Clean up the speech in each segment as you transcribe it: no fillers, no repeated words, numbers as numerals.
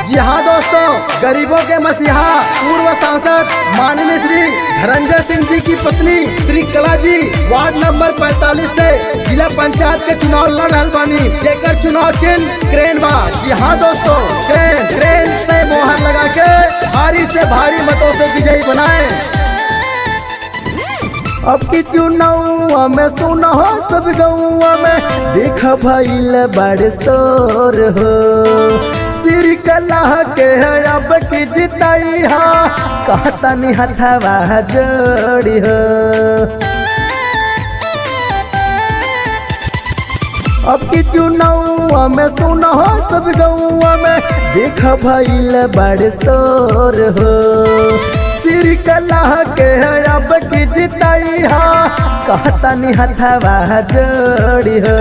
जी हाँ दोस्तों, गरीबों के मसीहा पूर्व सांसद माननीय श्री धनंजय सिंह जी की पत्नी श्री कला जी वार्ड नंबर 45 से जिला पंचायत के चुनाव लड़ रहल बानी, जेकर चुनाव चिन्ह क्रेन बा। जी हाँ दोस्तों, क्रेन से मोहर लगा के भारी से भारी मतों से विजयी बनाए। अब की चुनाव में सुना हो सब गौआ में देख भइल बड़ शोर हो, सिर कला के अब की जिताई हा कहता नि हथवा जोड़ी हो। अब की चुनाव में सुना हो सब गौआ में देख भइल बड़ शोर हो, सिर कला के अब की जिताई हा कहता नि हथवा जोड़ी हो।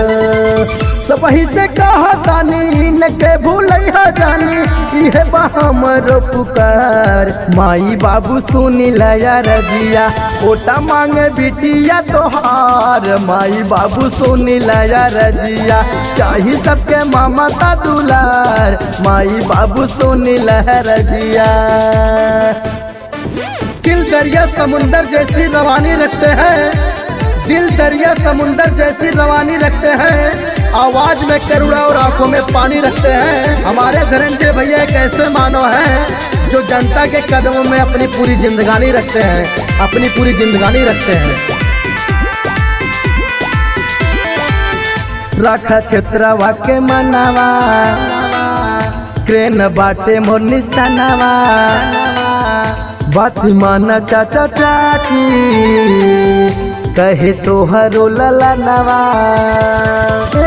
सबही से कहता नी न के भूलैहा जानी इहे बा हमरो पुकार। माई बाबू सुनी लया रजिया ओटा मांगे बिटिया तोहार, माई बाबू सुनी लया रजिया चाही सबके ममता दुलार, माई बाबू सुनी लया रजिया। दिल दरिया समुंदर जैसी रवानी रखते हैं, दिल दरिया समुंदर जैसी रवानी रखते हैं, आवाज में करुणा और आंखों में पानी रखते हैं। हमारे धनंजय भैया एक ऐसे मानव हैं जो जनता के कदमों में अपनी पूरी जिंदगानी रखते हैं, अपनी पूरी जिंदगानी रखते हैं। रखा क्षेत्रवा के मनावा क्रेन बाटे मोर निशानावा, बात माना चाचा चाची कहे तोहरो लला नवा।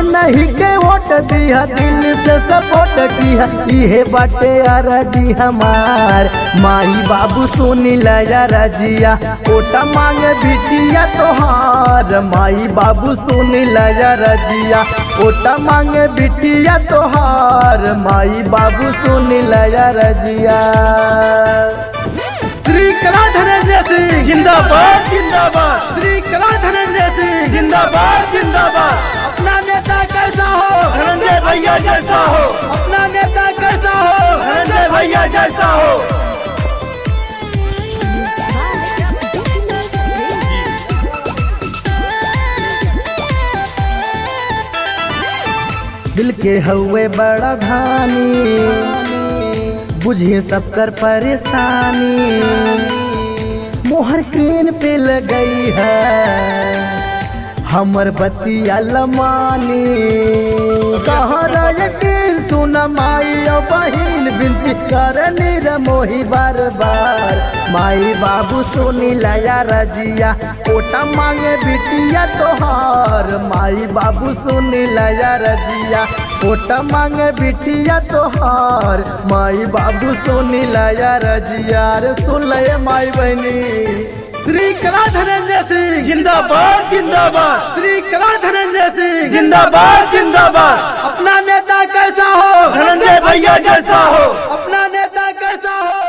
नहीं के वोट दिया दिल से सपोर्ट किया इहे बाटे आरजी हमार, माई बाबू सुनी लया रजिया ओटा मांगे बिटिया तोहार, माई बाबू सुनी लया रजिया ओटा मांगे बिटिया तोहार, माई बाबू सुनी लया रजिया। श्री कला धनंजय सिंह जिंदाबाद जिंदाबाद, श्री कला धनंजय सिंह जिंदाबाद जिंदाबाद। अपना नेता कैसा हो धनंजय भैया जैसा हो, अपना नेता कैसा हो धनंजय भैया जैसा हो। दिल के हुए बड़ा धानी बुझे सब कर परेशानी, मोहर क्रेन पे लगई है हमर बतिया लमानी। कहाँ यकीन सुन माई और बहिन बिनती करनी रे मोही बार बार, माई बाबू सुनी लया रजिया ओटा मांगे बिटिया तोहार, माई बाबू सुनी लया रजिया ओटा मांगे बिटिया तोहार, माई बाबू सुनी लया रजिया। रे सुन ले माई बहनी। श्री कला धनंजय सिंह जिंदाबाद जिंदाबाद, श्री कला धनंजय सिंह जिंदाबाद जिंदाबाद। अपना नेता कैसा हो धनंजय भैया जैसा हो, अपना नेता कैसा हो।